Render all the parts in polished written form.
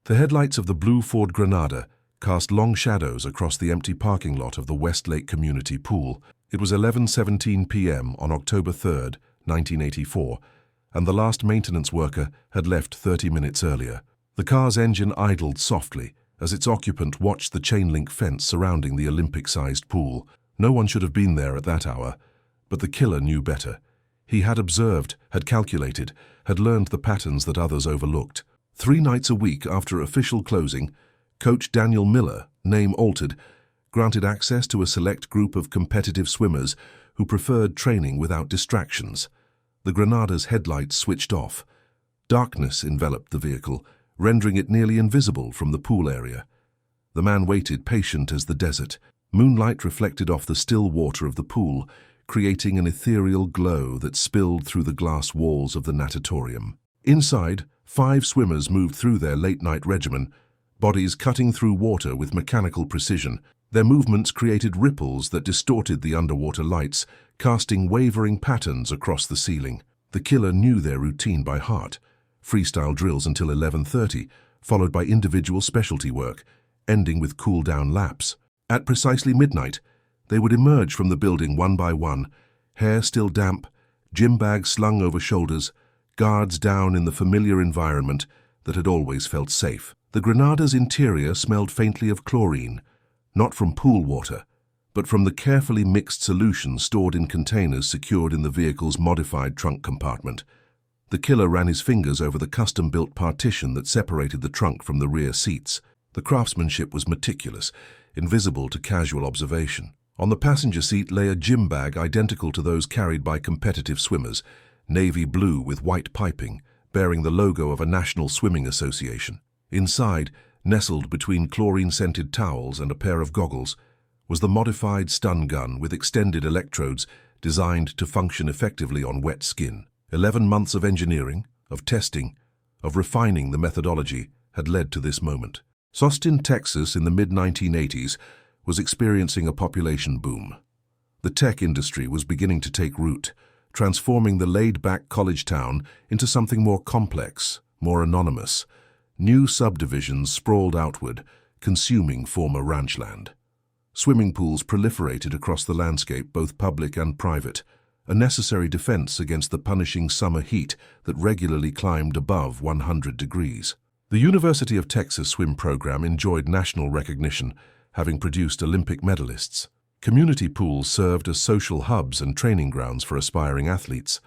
The headlights of the blue Ford Granada cast long shadows across the empty parking lot of the Westlake Community Pool. It was 11:17 p.m. on October 3, 1984, and the last maintenance worker had left 30 minutes earlier. The car's engine idled softly as its occupant watched the chain-link fence surrounding the Olympic-sized pool. No one should have been there at that hour, but the killer knew better. He had observed, had calculated, had learned the patterns that others overlooked. 3 nights a week after official closing, Coach Daniel Miller, name altered, granted access to a select group of competitive swimmers who preferred training without distractions. The Granada's headlights switched off. Darkness enveloped the vehicle, rendering it nearly invisible from the pool area. The man waited, patient as the desert. Moonlight reflected off the still water of the pool, creating an ethereal glow that spilled through the glass walls of the natatorium. Inside, 5 swimmers moved through their late-night regimen, bodies cutting through water with mechanical precision. Their movements created ripples that distorted the underwater lights, casting wavering patterns across the ceiling. The killer knew their routine by heart. Freestyle drills until 11:30, followed by individual specialty work, ending with cool-down laps. At precisely midnight, they would emerge from the building one by one, hair still damp, gym bags slung over shoulders, guards down in the familiar environment that had always felt safe. The Granada's interior smelled faintly of chlorine, not from pool water, but from the carefully mixed solution stored in containers secured in the vehicle's modified trunk compartment. The killer ran his fingers over the custom-built partition that separated the trunk from the rear seats. The craftsmanship was meticulous, invisible to casual observation. On the passenger seat lay a gym bag identical to those carried by competitive swimmers, navy blue with white piping, bearing the logo of a national swimming association. Inside, nestled between chlorine-scented towels and a pair of goggles, was the modified stun gun with extended electrodes designed to function effectively on wet skin. 11 months of engineering, of testing, of refining the methodology had led to this moment. Austin, Texas, in the mid-1980s, was experiencing a population boom. The tech industry was beginning to take root, transforming the laid-back college town into something more complex, more anonymous. New subdivisions sprawled outward, consuming former ranchland. Swimming pools proliferated across the landscape, both public and private, a necessary defense against the punishing summer heat that regularly climbed above 100 degrees. The University of Texas swim program enjoyed national recognition, having produced Olympic medalists. Community pools served as social hubs and training grounds for aspiring athletes.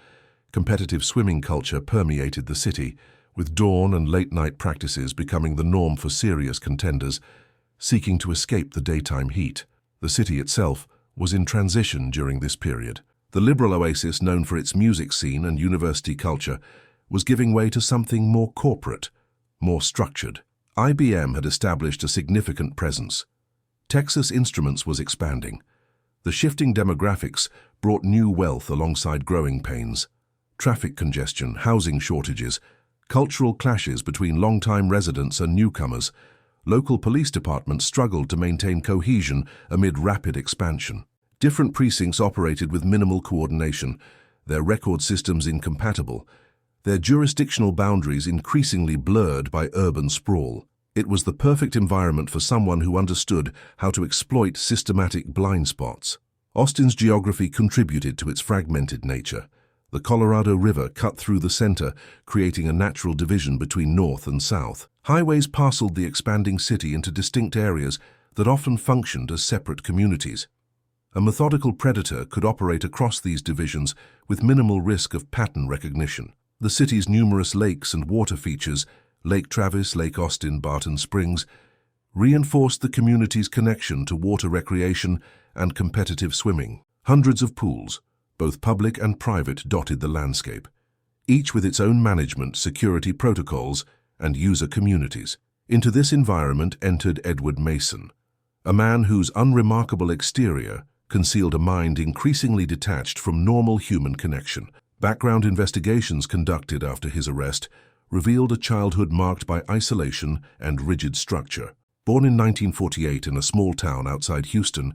Competitive swimming culture permeated the city, with dawn and late-night practices becoming the norm for serious contenders seeking to escape the daytime heat. The city itself was in transition during this period. The liberal oasis known for its music scene and university culture was giving way to something more corporate, more structured. IBM had established a significant presence. Texas Instruments was expanding. The shifting demographics brought new wealth alongside growing pains. Traffic congestion, housing shortages, cultural clashes between long-time residents and newcomers. Local police departments struggled to maintain cohesion amid rapid expansion. Different precincts operated with minimal coordination, their record systems incompatible, their jurisdictional boundaries increasingly blurred by urban sprawl. It was the perfect environment for someone who understood how to exploit systematic blind spots. Austin's geography contributed to its fragmented nature. The Colorado River cut through the center, creating a natural division between north and south. Highways parceled the expanding city into distinct areas that often functioned as separate communities. A methodical predator could operate across these divisions with minimal risk of pattern recognition. The city's numerous lakes and water features, Lake Travis, Lake Austin, Barton Springs, reinforced the community's connection to water recreation and competitive swimming. Hundreds of pools, both public and private, dotted the landscape, each with its own management, security protocols, and user communities. Into this environment entered Edward Mason, a man whose unremarkable exterior concealed a mind increasingly detached from normal human connection. Background investigations conducted after his arrest revealed a childhood marked by isolation and rigid structure. Born in 1948 in a small town outside Houston,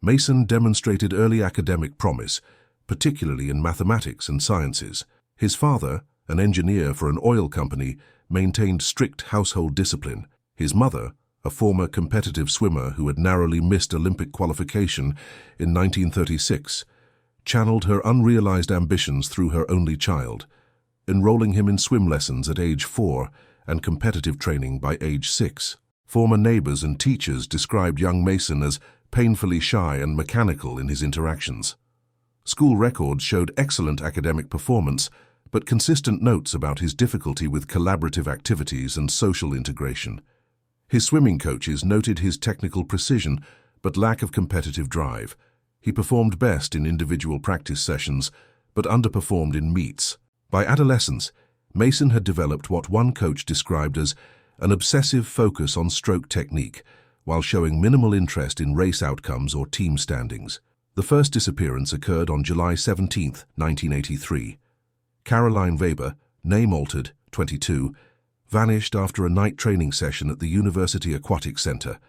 Mason demonstrated early academic promise, particularly in mathematics and sciences. His father, an engineer for an oil company, maintained strict household discipline. His mother, a former competitive swimmer who had narrowly missed Olympic qualification in 1936, channeled her unrealized ambitions through her only child, enrolling him in swim lessons at age 4 and competitive training by age 6. Former neighbors and teachers described young Mason as painfully shy and mechanical in his interactions. School records showed excellent academic performance, but consistent notes about his difficulty with collaborative activities and social integration. His swimming coaches noted his technical precision, but lack of competitive drive. He performed best in individual practice sessions, but underperformed in meets. By adolescence, Mason had developed what one coach described as an obsessive focus on stroke technique, while showing minimal interest in race outcomes or team standings. The first disappearance occurred on July 17, 1983. Caroline Weber, name altered, 22, vanished after a night training session at the University Aquatic Center.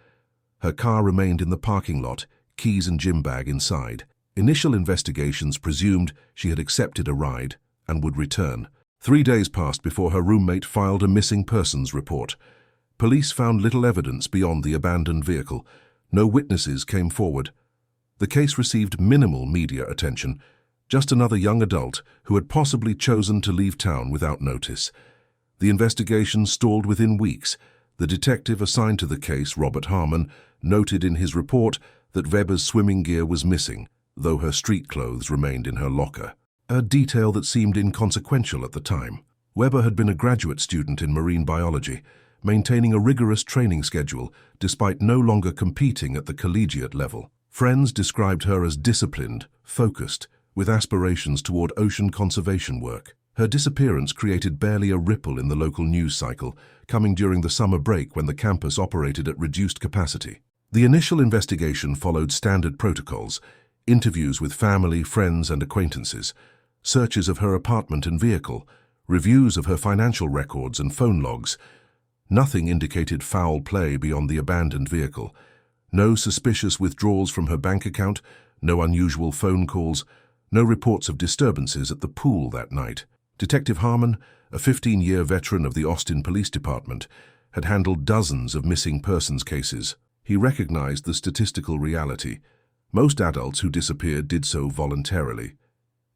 Her car remained in the parking lot, keys and gym bag inside. Initial investigations presumed she had accepted a ride and would return. 3 days passed before her roommate filed a missing persons report. Police found little evidence beyond the abandoned vehicle. No witnesses came forward. The case received minimal media attention, just another young adult who had possibly chosen to leave town without notice. The investigation stalled within weeks. The detective assigned to the case, Robert Harmon, noted in his report that Weber's swimming gear was missing, though her street clothes remained in her locker. A detail that seemed inconsequential at the time. Weber had been a graduate student in marine biology, maintaining a rigorous training schedule despite no longer competing at the collegiate level. Friends described her as disciplined, focused, with aspirations toward ocean conservation work. Her disappearance created barely a ripple in the local news cycle, coming during the summer break when the campus operated at reduced capacity. The initial investigation followed standard protocols: interviews with family, friends, and acquaintances, searches of her apartment and vehicle, reviews of her financial records and phone logs. Nothing indicated foul play beyond the abandoned vehicle. No suspicious withdrawals from her bank account, no unusual phone calls, no reports of disturbances at the pool that night. Detective Harmon, a 15-year veteran of the Austin Police Department, had handled dozens of missing persons cases. He recognized the statistical reality. Most adults who disappeared did so voluntarily.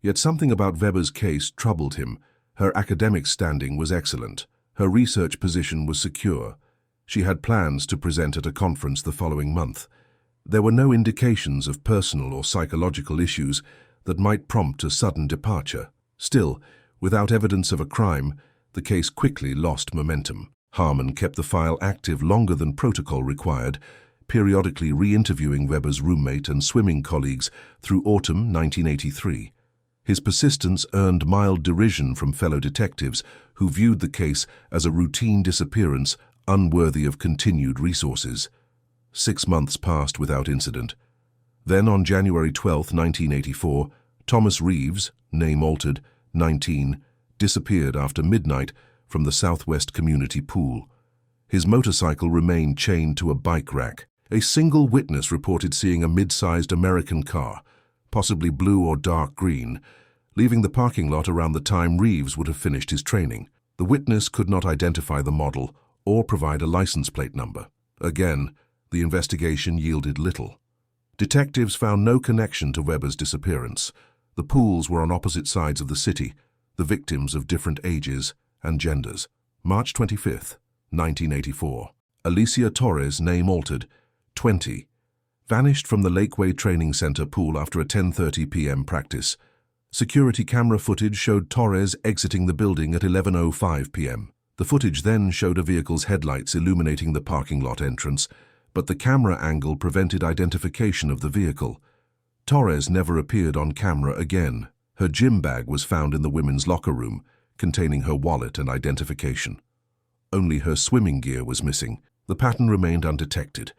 Yet something about Weber's case troubled him. Her academic standing was excellent. Her research position was secure. She had plans to present at a conference the following month. There were no indications of personal or psychological issues that might prompt a sudden departure. Still, without evidence of a crime, the case quickly lost momentum. Harmon kept the file active longer than protocol required, periodically re-interviewing Weber's roommate and swimming colleagues through autumn 1983. His persistence earned mild derision from fellow detectives who viewed the case as a routine disappearance unworthy of continued resources. 6 months passed without incident. Then on January 12, 1984, Thomas Reeves, name altered, 19, disappeared after midnight from the Southwest Community Pool. His motorcycle remained chained to a bike rack. A single witness reported seeing a mid-sized American car, possibly blue or dark green, leaving the parking lot around the time Reeves would have finished his training. The witness could not identify the model or provide a license plate number. Again, the investigation yielded little. Detectives found no connection to Weber's disappearance. The pools were on opposite sides of the city, the victims of different ages and genders. March 25, 1984. Alicia Torres, name altered, 20, vanished from the Lakeway Training Center pool after a 10:30 p.m. practice. Security camera footage showed Torres exiting the building at 11:05 p.m. The footage then showed a vehicle's headlights illuminating the parking lot entrance, but the camera angle prevented identification of the vehicle. Torres never appeared on camera again. Her gym bag was found in the women's locker room, containing her wallet and identification. Only her swimming gear was missing. The pattern remained undetected.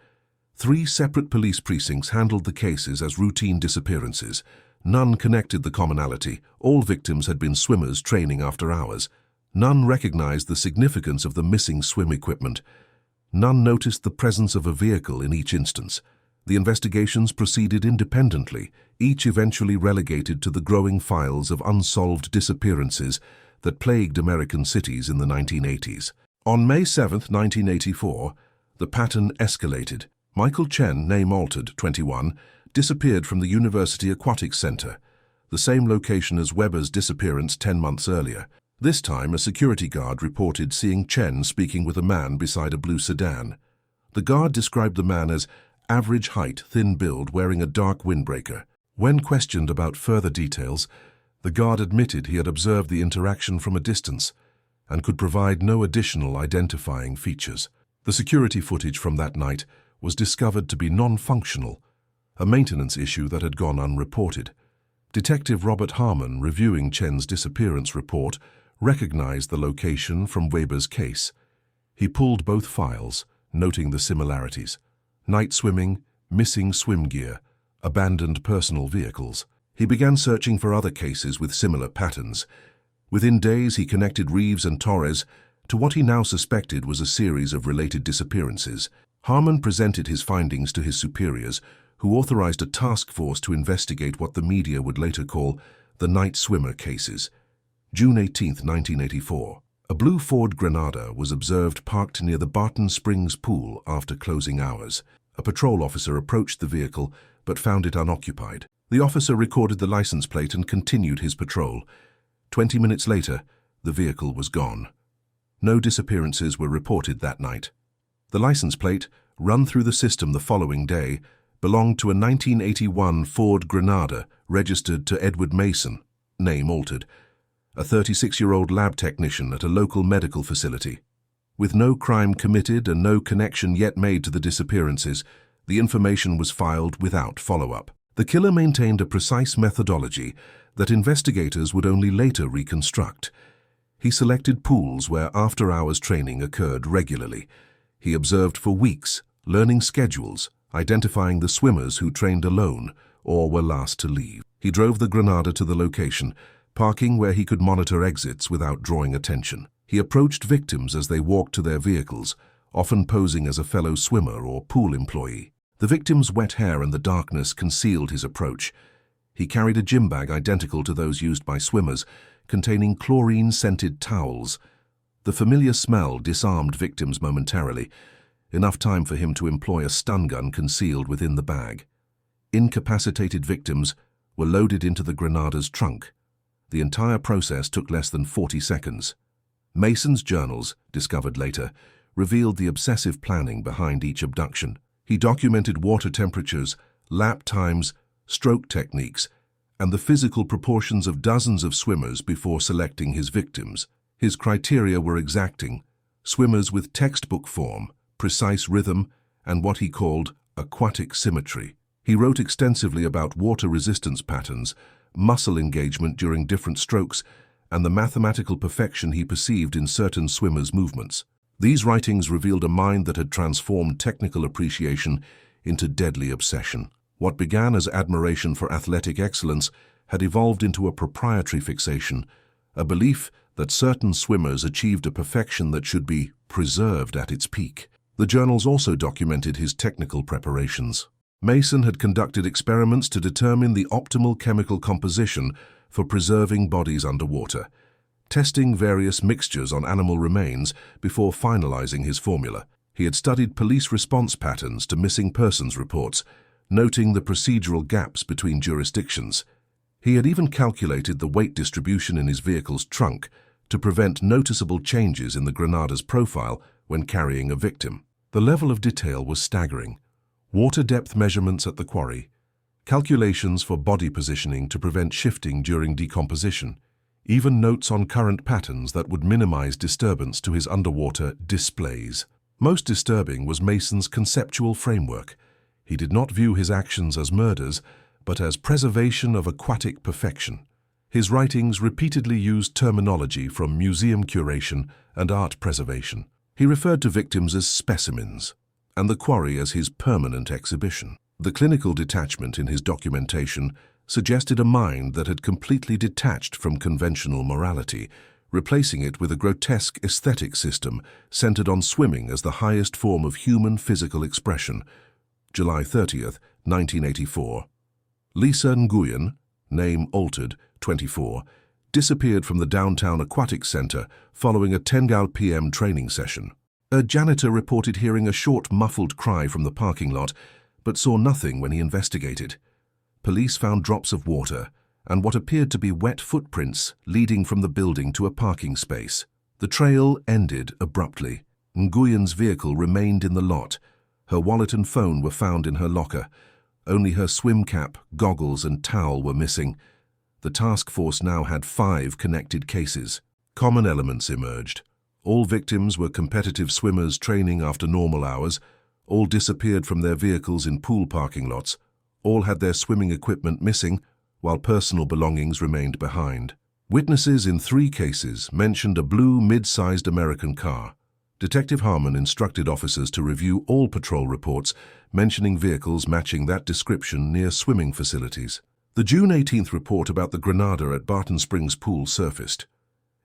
3 separate police precincts handled the cases as routine disappearances. None connected the commonality. All victims had been swimmers training after hours. None recognized the significance of the missing swim equipment. None noticed the presence of a vehicle in each instance. The investigations proceeded independently, each eventually relegated to the growing files of unsolved disappearances that plagued American cities in the 1980s. On May 7, 1984, the pattern escalated. Michael Chen, name altered, 21, disappeared from the University Aquatics Center, the same location as Weber's disappearance 10 months earlier. This time, a security guard reported seeing Chen speaking with a man beside a blue sedan. The guard described the man as average height, thin build, wearing a dark windbreaker. When questioned about further details, the guard admitted he had observed the interaction from a distance and could provide no additional identifying features. The security footage from that night was discovered to be non-functional, a maintenance issue that had gone unreported. Detective Robert Harmon, reviewing Chen's disappearance report, recognized the location from Weber's case. He pulled both files, noting the similarities: night swimming, missing swim gear, abandoned personal vehicles. He began searching for other cases with similar patterns. Within days, he connected Reeves and Torres to what he now suspected was a series of related disappearances. Harmon presented his findings to his superiors, who authorized a task force to investigate what the media would later call the night swimmer cases. June 18, 1984. A blue Ford Granada was observed parked near the Barton Springs pool after closing hours. A patrol officer approached the vehicle but found it unoccupied. The officer recorded the license plate and continued his patrol. 20 minutes later, the vehicle was gone. No disappearances were reported that night. The license plate, run through the system the following day, belonged to a 1981 Ford Granada registered to Edward Mason, name altered, a 36-year-old lab technician at a local medical facility. With no crime committed and no connection yet made to the disappearances, the information was filed without follow-up. The killer maintained a precise methodology that investigators would only later reconstruct. He selected pools where after-hours training occurred regularly. He observed for weeks, learning schedules, identifying the swimmers who trained alone or were last to leave. He drove the Granada to the location, parking where he could monitor exits without drawing attention. He approached victims as they walked to their vehicles, often posing as a fellow swimmer or pool employee. The victim's wet hair and the darkness concealed his approach. He carried a gym bag identical to those used by swimmers, containing chlorine-scented towels. The familiar smell disarmed victims momentarily, enough time for him to employ a stun gun concealed within the bag. Incapacitated victims were loaded into the Granada's trunk. The entire process took less than 40 seconds. Mason's journals, discovered later, revealed the obsessive planning behind each abduction. He documented water temperatures, lap times, stroke techniques, and the physical proportions of dozens of swimmers before selecting his victims. His criteria were exacting: swimmers with textbook form, precise rhythm, and what he called aquatic symmetry. He wrote extensively about water resistance patterns, muscle engagement during different strokes, and the mathematical perfection he perceived in certain swimmers' movements. These writings revealed a mind that had transformed technical appreciation into deadly obsession. What began as admiration for athletic excellence had evolved into a proprietary fixation, a belief that certain swimmers achieved a perfection that should be preserved at its peak. The journals also documented his technical preparations. Mason had conducted experiments to determine the optimal chemical composition for preserving bodies underwater, testing various mixtures on animal remains before finalizing his formula. He had studied police response patterns to missing persons reports, noting the procedural gaps between jurisdictions. He had even calculated the weight distribution in his vehicle's trunk to prevent noticeable changes in the Granada's profile when carrying a victim. The level of detail was staggering. Water depth measurements at the quarry, calculations for body positioning to prevent shifting during decomposition, even notes on current patterns that would minimize disturbance to his underwater displays. Most disturbing was Mason's conceptual framework. He did not view his actions as murders, but as preservation of aquatic perfection. His writings repeatedly used terminology from museum curation and art preservation. He referred to victims as specimens, and the quarry as his permanent exhibition. The clinical detachment in his documentation suggested a mind that had completely detached from conventional morality, replacing it with a grotesque aesthetic system centered on swimming as the highest form of human physical expression. July 30th, 1984. Lisa Nguyen, name altered, 24, disappeared from the downtown aquatic center following a 10 p.m. training session. A janitor reported hearing a short, muffled cry from the parking lot, but saw nothing when he investigated. Police found drops of water and what appeared to be wet footprints leading from the building to a parking space. The trail ended abruptly. Nguyen's vehicle remained in the lot. Her wallet and phone were found in her locker. Only her swim cap, goggles, and towel were missing. The task force now had 5 connected cases. Common elements emerged. All victims were competitive swimmers training after normal hours. All disappeared from their vehicles in pool parking lots. All had their swimming equipment missing, while personal belongings remained behind. Witnesses in 3 cases mentioned a blue mid-sized American car. Detective Harmon instructed officers to review all patrol reports, mentioning vehicles matching that description near swimming facilities. The June 18th report about the Granada at Barton Springs pool surfaced.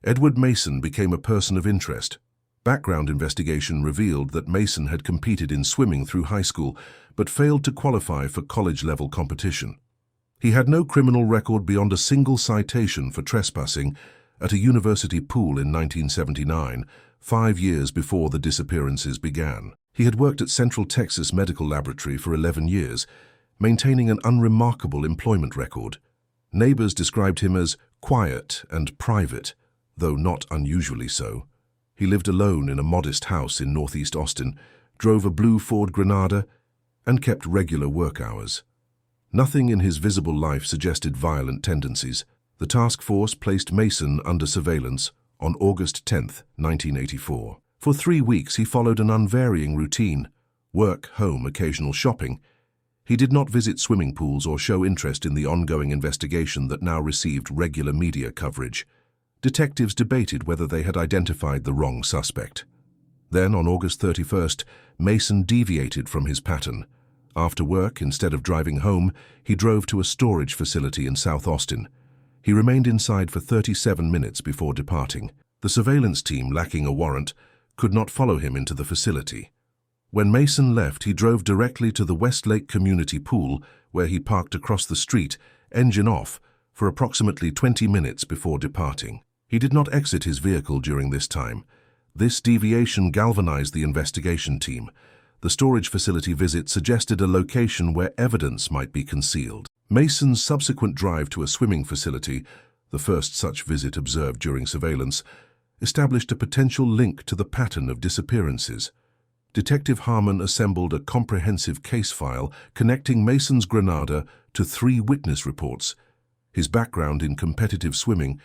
Edward Mason became a person of interest. Background investigation revealed that Mason had competed in swimming through high school, but failed to qualify for college-level competition. He had no criminal record beyond a single citation for trespassing at a university pool in 1979, 5 years before the disappearances began. He had worked at Central Texas Medical Laboratory for 11 years, maintaining an unremarkable employment record. Neighbors described him as quiet and private, though not unusually so. He lived alone in a modest house in northeast Austin, drove a blue Ford Granada, and kept regular work hours. Nothing in his visible life suggested violent tendencies. The task force placed Mason under surveillance on August 10, 1984. For 3 weeks, he followed an unvarying routine: work, home, occasional shopping. He did not visit swimming pools or show interest in the ongoing investigation that now received regular media coverage. Detectives debated whether they had identified the wrong suspect. Then, on August 31st, Mason deviated from his pattern. After work, instead of driving home, he drove to a storage facility in South Austin. He remained inside for 37 minutes before departing. The surveillance team, lacking a warrant, could not follow him into the facility. When Mason left, he drove directly to the Westlake Community Pool, where he parked across the street, engine off, for approximately 20 minutes before departing. He did not exit his vehicle during this time. This deviation galvanized the investigation team. The storage facility visit suggested a location where evidence might be concealed. Mason's subsequent drive to a swimming facility, the first such visit observed during surveillance, established a potential link to the pattern of disappearances. Detective Harmon assembled a comprehensive case file connecting Mason's Granada to 3 witness reports: his background in competitive swimming,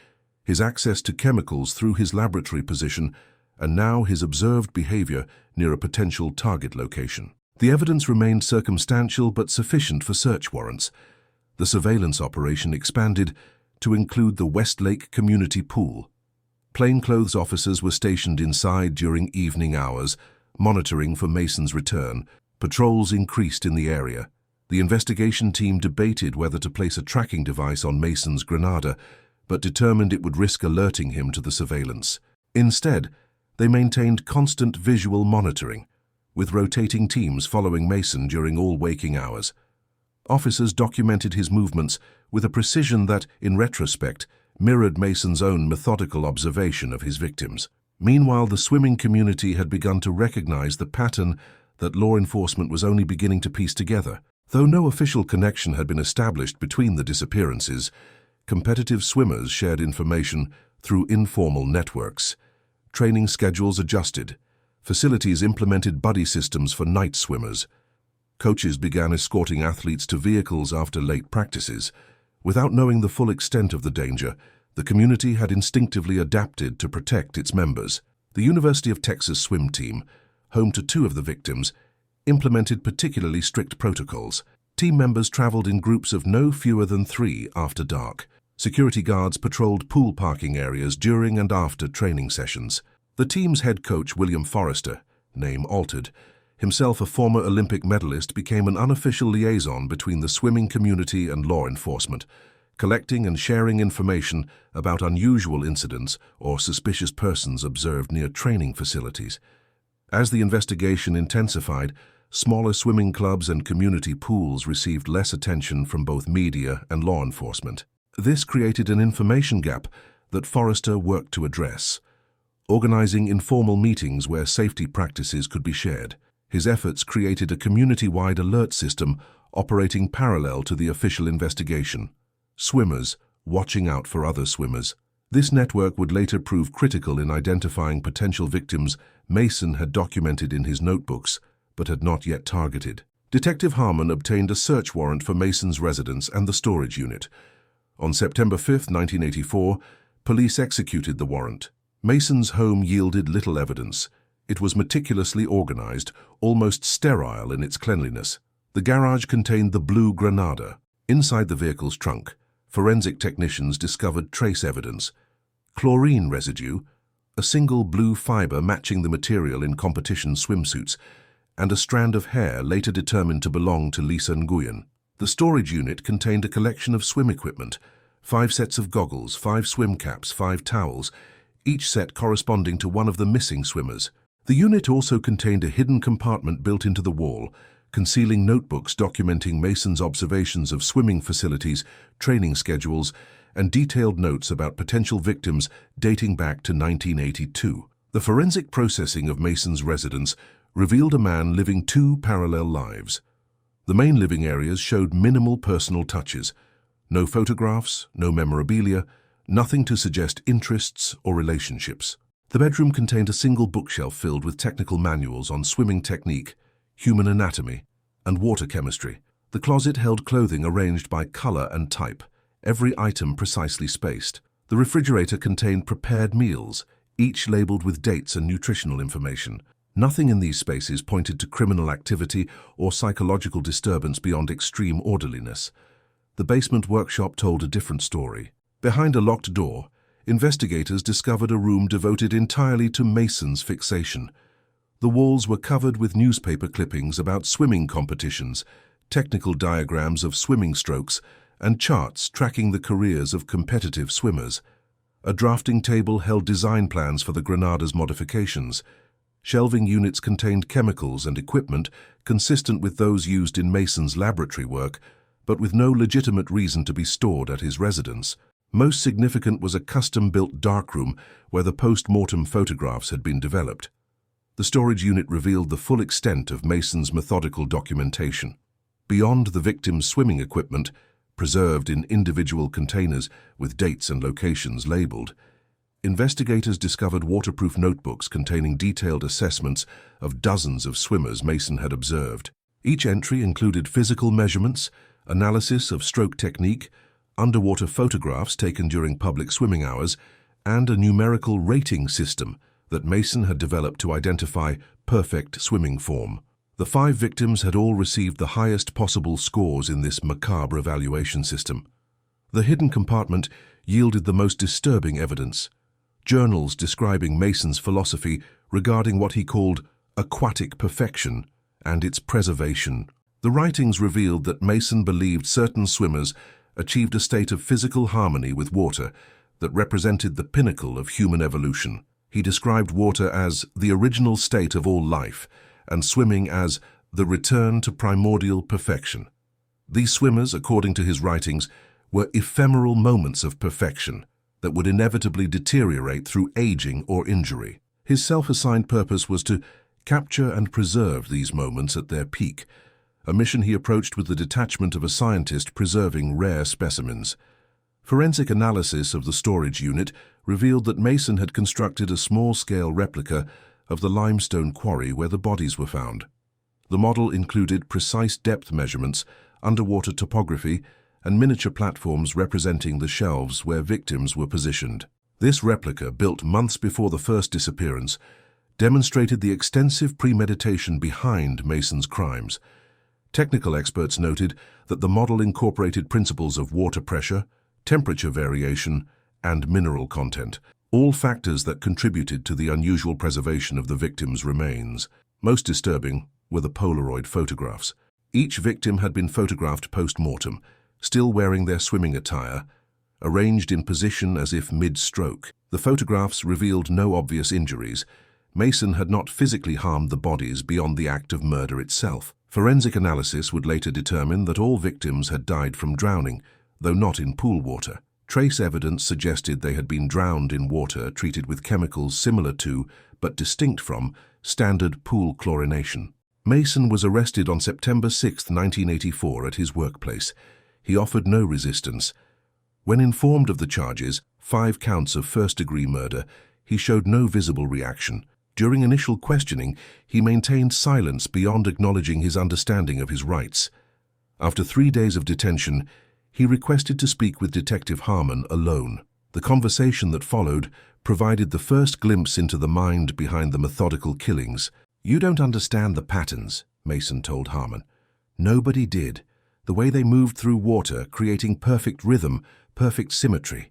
his access to chemicals through his laboratory position, and now his observed behavior near a potential target location. The evidence remained circumstantial but sufficient for search warrants. The surveillance operation expanded to include the Westlake Community Pool. Plainclothes officers were stationed inside during evening hours, monitoring for Mason's return. Patrols increased in the area. The investigation team debated whether to place a tracking device on Mason's Granada, but determined it would risk alerting him to the surveillance. Instead, they maintained constant visual monitoring, with rotating teams following Mason during all waking hours. Officers documented his movements with a precision that, in retrospect, mirrored Mason's own methodical observation of his victims. Meanwhile, the swimming community had begun to recognize the pattern that law enforcement was only beginning to piece together. Though no official connection had been established between the disappearances, competitive swimmers shared information through informal networks. Training schedules adjusted. Facilities implemented buddy systems for night swimmers. Coaches began escorting athletes to vehicles after late practices. Without knowing the full extent of the danger, the community had instinctively adapted to protect its members. The University of Texas swim team, home to 2 of the victims, implemented particularly strict protocols. Team members traveled in groups of no fewer than 3 after dark. Security guards patrolled pool parking areas during and after training sessions. The team's head coach, William Forrester, name altered, himself a former Olympic medalist, became an unofficial liaison between the swimming community and law enforcement, collecting and sharing information about unusual incidents or suspicious persons observed near training facilities. As the investigation intensified, smaller swimming clubs and community pools received less attention from both media and law enforcement. This created an information gap, that Forrester worked to address, organizing informal meetings where safety practices could be shared. His efforts created a community-wide alert system operating parallel to the official investigation. Swimmers watching out for other swimmers. This network would later prove critical in identifying potential victims Mason had documented in his notebooks, but had not yet targeted. Detective Harmon obtained a search warrant for Mason's residence and the storage unit. On September 5, 1984, police executed the warrant. Mason's home yielded little evidence. It was meticulously organized, almost sterile in its cleanliness. The garage contained the blue Granada. Inside the vehicle's trunk, forensic technicians discovered trace evidence: chlorine residue, a single blue fiber matching the material in competition swimsuits, and a strand of hair later determined to belong to Lisa Nguyen. The storage unit contained a collection of swim equipment: 5 sets of goggles, 5 swim caps, 5 towels, each set corresponding to one of the missing swimmers. The unit also contained a hidden compartment built into the wall, concealing notebooks documenting Mason's observations of swimming facilities, training schedules, and detailed notes about potential victims dating back to 1982. The forensic processing of Mason's residence revealed a man living 2 parallel lives. The main living areas showed minimal personal touches: no photographs, no memorabilia, nothing to suggest interests or relationships. The bedroom contained a single bookshelf filled with technical manuals on swimming technique, human anatomy, and water chemistry. The closet held clothing arranged by color and type, every item precisely spaced. The refrigerator contained prepared meals, each labeled with dates and nutritional information. Nothing in these spaces pointed to criminal activity or psychological disturbance beyond extreme orderliness. The basement workshop told a different story. Behind a locked door, investigators discovered a room devoted entirely to Mason's fixation. The walls were covered with newspaper clippings about swimming competitions, technical diagrams of swimming strokes, and charts tracking the careers of competitive swimmers. A drafting table held design plans for the Granada's modifications. Shelving units contained chemicals and equipment consistent with those used in Mason's laboratory work, but with no legitimate reason to be stored at his residence. Most significant was a custom-built darkroom where the post-mortem photographs had been developed. The storage unit revealed the full extent of Mason's methodical documentation. Beyond the victim's swimming equipment, preserved in individual containers with dates and locations labeled, investigators discovered waterproof notebooks containing detailed assessments of dozens of swimmers Mason had observed. Each entry included physical measurements, analysis of stroke technique, underwater photographs taken during public swimming hours, and a numerical rating system that Mason had developed to identify perfect swimming form. The 5 victims had all received the highest possible scores in this macabre evaluation system. The hidden compartment yielded the most disturbing evidence: journals describing Mason's philosophy regarding what he called aquatic perfection and its preservation. The writings revealed that Mason believed certain swimmers achieved a state of physical harmony with water that represented the pinnacle of human evolution. He described water as the original state of all life, and swimming as the return to primordial perfection. These swimmers, according to his writings, were ephemeral moments of perfection that would inevitably deteriorate through aging or injury. His self-assigned purpose was to capture and preserve these moments at their peak, a mission he approached with the detachment of a scientist preserving rare specimens. Forensic analysis of the storage unit revealed that Mason had constructed a small-scale replica of the limestone quarry where the bodies were found. The model included precise depth measurements, underwater topography, and miniature platforms representing the shelves where victims were positioned. This replica, built months before the first disappearance, demonstrated the extensive premeditation behind Mason's crimes. Technical experts noted that the model incorporated principles of water pressure, temperature variation, and mineral content, all factors that contributed to the unusual preservation of the victims' remains. Most disturbing were the Polaroid photographs. Each victim had been photographed post-mortem, still wearing their swimming attire, arranged in position as if mid-stroke. The photographs revealed no obvious injuries. Mason had not physically harmed the bodies beyond the act of murder itself. Forensic analysis would later determine that all victims had died from drowning, though not in pool water. Trace evidence suggested they had been drowned in water treated with chemicals similar to, but distinct from, standard pool chlorination. Mason was arrested on September 6, 1984 at his workplace. He offered no resistance. When informed of the charges, 5 counts of first-degree murder, he showed no visible reaction. During initial questioning, he maintained silence beyond acknowledging his understanding of his rights. After 3 days of detention, he requested to speak with Detective Harmon alone. The conversation that followed provided the first glimpse into the mind behind the methodical killings. "You don't understand the patterns," Mason told Harmon. "Nobody did. The way they moved through water, creating perfect rhythm, perfect symmetry.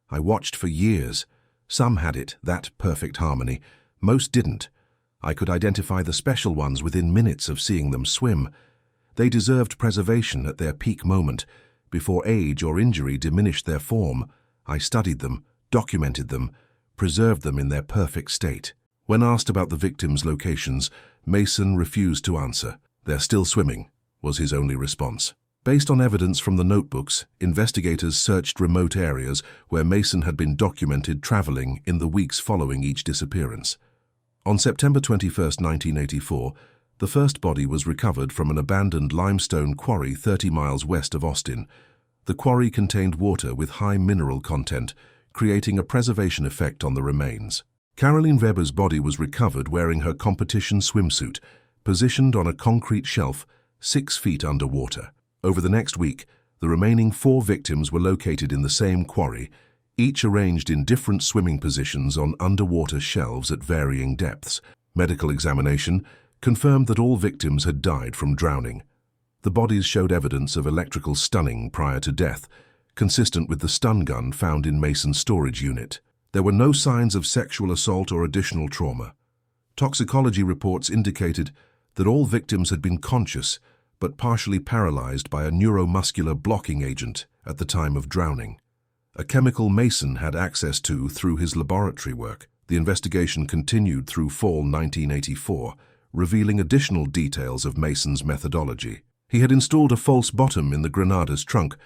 I watched for years. Some had it, that perfect harmony. Most didn't. I could identify the special ones within minutes of seeing them swim. They deserved preservation at their peak moment, before age or injury diminished their form. I studied them, documented them, preserved them in their perfect state." When asked about the victims' locations, Mason refused to answer. "They're still swimming," was his only response. Based on evidence from the notebooks, investigators searched remote areas where Mason had been documented traveling in the weeks following each disappearance. On September 21, 1984, the first body was recovered from an abandoned limestone quarry 30 miles west of Austin. The quarry contained water with high mineral content, creating a preservation effect on the remains. Caroline Weber's body was recovered wearing her competition swimsuit, positioned on a concrete shelf 6 feet underwater. Over the next week, the remaining 4 victims were located in the same quarry, each arranged in different swimming positions on underwater shelves at varying depths. Medical examination confirmed that all victims had died from drowning. The bodies showed evidence of electrical stunning prior to death, consistent with the stun gun found in Mason's storage unit. There were no signs of sexual assault or additional trauma. Toxicology reports indicated that all victims had been conscious but partially paralyzed by a neuromuscular blocking agent at the time of drowning, a chemical Mason had access to through his laboratory work. The investigation continued through fall 1984, revealing additional details of Mason's methodology. He had installed a false bottom in the Granada's trunk,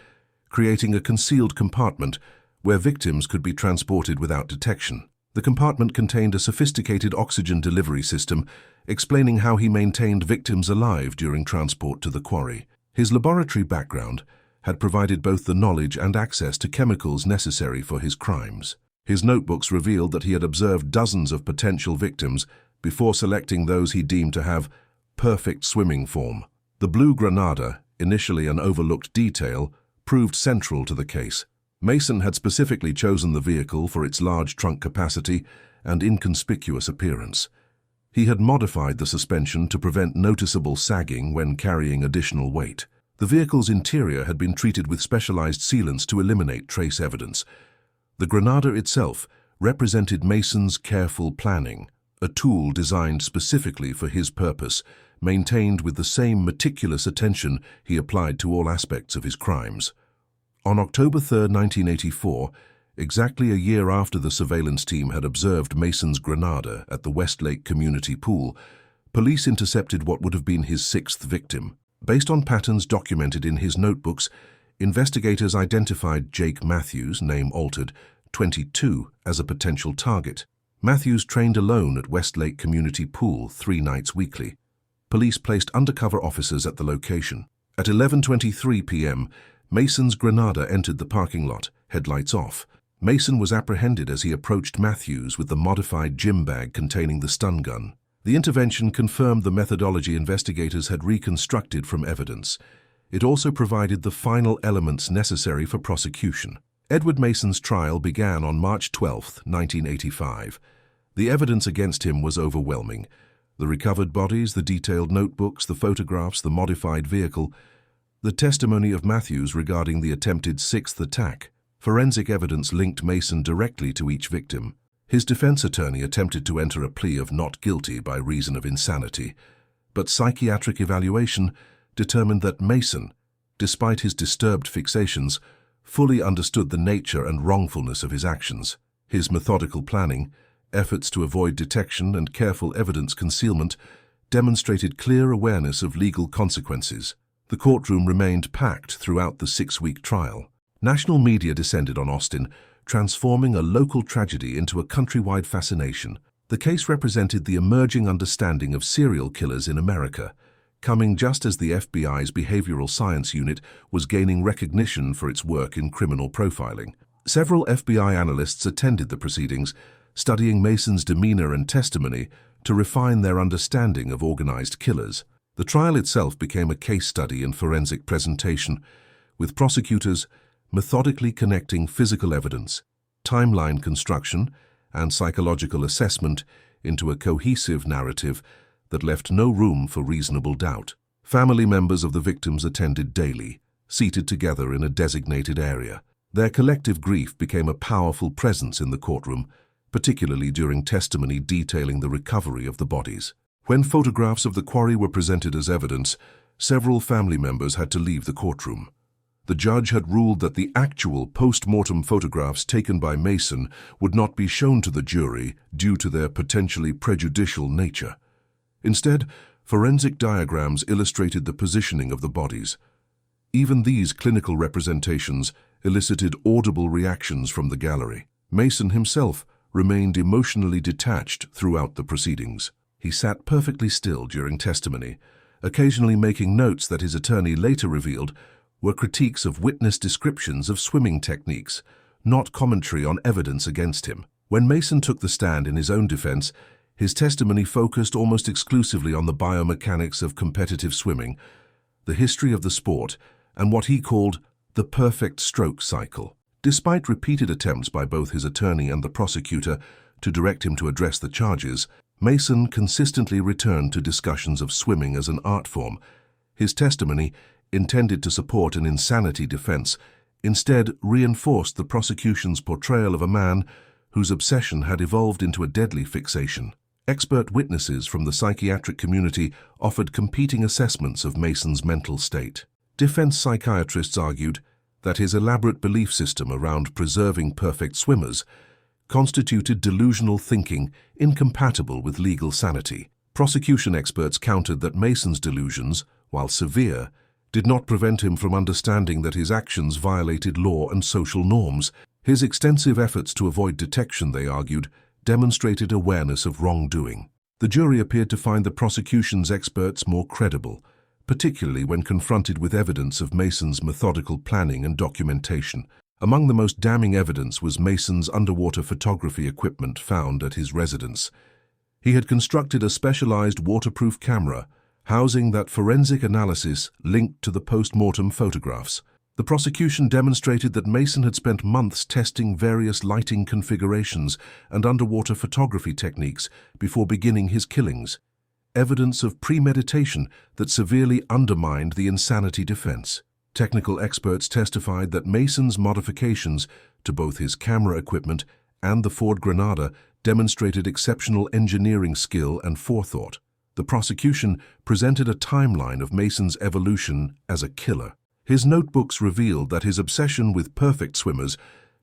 creating a concealed compartment where victims could be transported without detection. The compartment contained a sophisticated oxygen delivery system, explaining how he maintained victims alive during transport to the quarry. His laboratory background had provided both the knowledge and access to chemicals necessary for his crimes. His notebooks revealed that he had observed dozens of potential victims before selecting those he deemed to have perfect swimming form. The blue Granada, initially an overlooked detail, proved central to the case. Mason had specifically chosen the vehicle for its large trunk capacity and inconspicuous appearance. He had modified the suspension to prevent noticeable sagging when carrying additional weight. The vehicle's interior had been treated with specialized sealants to eliminate trace evidence. The Granada itself represented Mason's careful planning, a tool designed specifically for his purpose, maintained with the same meticulous attention he applied to all aspects of his crimes. On October 3, 1984, exactly a year after the surveillance team had observed Mason's Granada at the Westlake Community Pool, police intercepted what would have been his 6th victim. Based on patterns documented in his notebooks, investigators identified Jake Matthews, name altered, 22, as a potential target. Matthews trained alone at Westlake Community Pool 3 nights weekly. Police placed undercover officers at the location. At 11:23 p.m., Mason's Granada entered the parking lot, headlights off. Mason was apprehended as he approached Matthews with the modified gym bag containing the stun gun. The intervention confirmed the methodology investigators had reconstructed from evidence. It also provided the final elements necessary for prosecution. Edward Mason's trial began on March 12, 1985. The evidence against him was overwhelming. The recovered bodies, the detailed notebooks, the photographs, the modified vehicle, the testimony of Matthews regarding the attempted 6th attack. Forensic evidence linked Mason directly to each victim. His defense attorney attempted to enter a plea of not guilty by reason of insanity, but psychiatric evaluation determined that Mason, despite his disturbed fixations, fully understood the nature and wrongfulness of his actions. His methodical planning, efforts to avoid detection, and careful evidence concealment demonstrated clear awareness of legal consequences. The courtroom remained packed throughout the 6-week trial. National media descended on Austin, transforming a local tragedy into a countrywide fascination. The case represented the emerging understanding of serial killers in America, coming just as the FBI's behavioral science unit was gaining recognition for its work in criminal profiling. Several FBI analysts attended the proceedings, studying Mason's demeanor and testimony to refine their understanding of organized killers. The trial itself became a case study in forensic presentation, with prosecutors methodically connecting physical evidence, timeline construction, and psychological assessment into a cohesive narrative that left no room for reasonable doubt. Family members of the victims attended daily, seated together in a designated area. Their collective grief became a powerful presence in the courtroom, particularly during testimony detailing the recovery of the bodies. When photographs of the quarry were presented as evidence, several family members had to leave the courtroom. The judge had ruled that the actual post-mortem photographs taken by Mason would not be shown to the jury due to their potentially prejudicial nature. Instead, forensic diagrams illustrated the positioning of the bodies. Even these clinical representations elicited audible reactions from the gallery. Mason himself remained emotionally detached throughout the proceedings. He sat perfectly still during testimony, occasionally making notes that his attorney later revealed were critiques of witness descriptions of swimming techniques, not commentary on evidence against him. When Mason took the stand in his own defense, his testimony focused almost exclusively on the biomechanics of competitive swimming, the history of the sport, and what he called the perfect stroke cycle. Despite repeated attempts by both his attorney and the prosecutor to direct him to address the charges, Mason consistently returned to discussions of swimming as an art form. His testimony, intended to support an insanity defense, instead reinforced the prosecution's portrayal of a man whose obsession had evolved into a deadly fixation. Expert witnesses from the psychiatric community offered competing assessments of Mason's mental state. Defense psychiatrists argued that his elaborate belief system around preserving perfect swimmers constituted delusional thinking incompatible with legal sanity. Prosecution experts countered that Mason's delusions, while severe, did not prevent him from understanding that his actions violated law and social norms. His extensive efforts to avoid detection, they argued, demonstrated awareness of wrongdoing. The jury appeared to find the prosecution's experts more credible, particularly when confronted with evidence of Mason's methodical planning and documentation. Among the most damning evidence was Mason's underwater photography equipment found at his residence. He had constructed a specialized waterproof camera, housing that forensic analysis linked to the post-mortem photographs. The prosecution demonstrated that Mason had spent months testing various lighting configurations and underwater photography techniques before beginning his killings, evidence of premeditation that severely undermined the insanity defense. Technical experts testified that Mason's modifications to both his camera equipment and the Ford Granada demonstrated exceptional engineering skill and forethought. The prosecution presented a timeline of Mason's evolution as a killer. His notebooks revealed that his obsession with perfect swimmers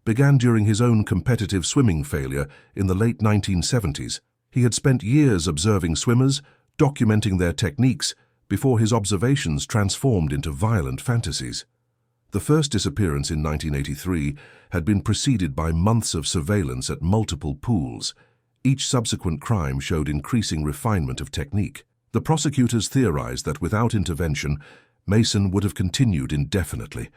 began during his own competitive swimming failure in the late 1970s. He had spent years observing swimmers, documenting their techniques, before his observations transformed into violent fantasies. The first disappearance in 1983 had been preceded by months of surveillance at multiple pools. Each subsequent crime showed increasing refinement of technique. The prosecutors theorized that without intervention, Mason would have continued indefinitely,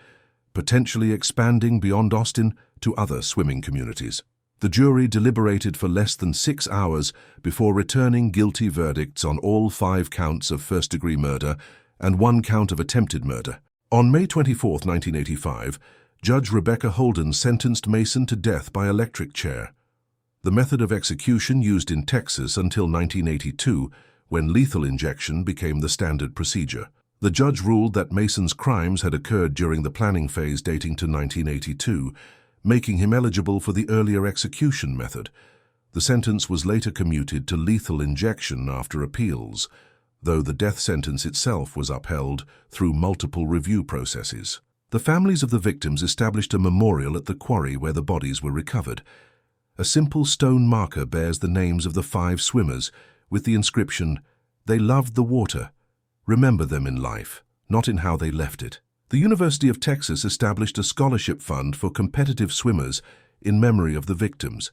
potentially expanding beyond Austin to other swimming communities. The jury deliberated for less than 6 hours before returning guilty verdicts on all 5 counts of first-degree murder and 1 count of attempted murder. On May 24, 1985, Judge Rebecca Holden sentenced Mason to death by electric chair, the method of execution used in Texas until 1982, when lethal injection became the standard procedure. The judge ruled that Mason's crimes had occurred during the planning phase dating to 1982, making him eligible for the earlier execution method. The sentence was later commuted to lethal injection after appeals, though the death sentence itself was upheld through multiple review processes. The families of the victims established a memorial at the quarry where the bodies were recovered. A simple stone marker bears the names of the 5 swimmers, with the inscription, "They loved the water. Remember them in life, not in how they left it." The University of Texas established a scholarship fund for competitive swimmers in memory of the victims.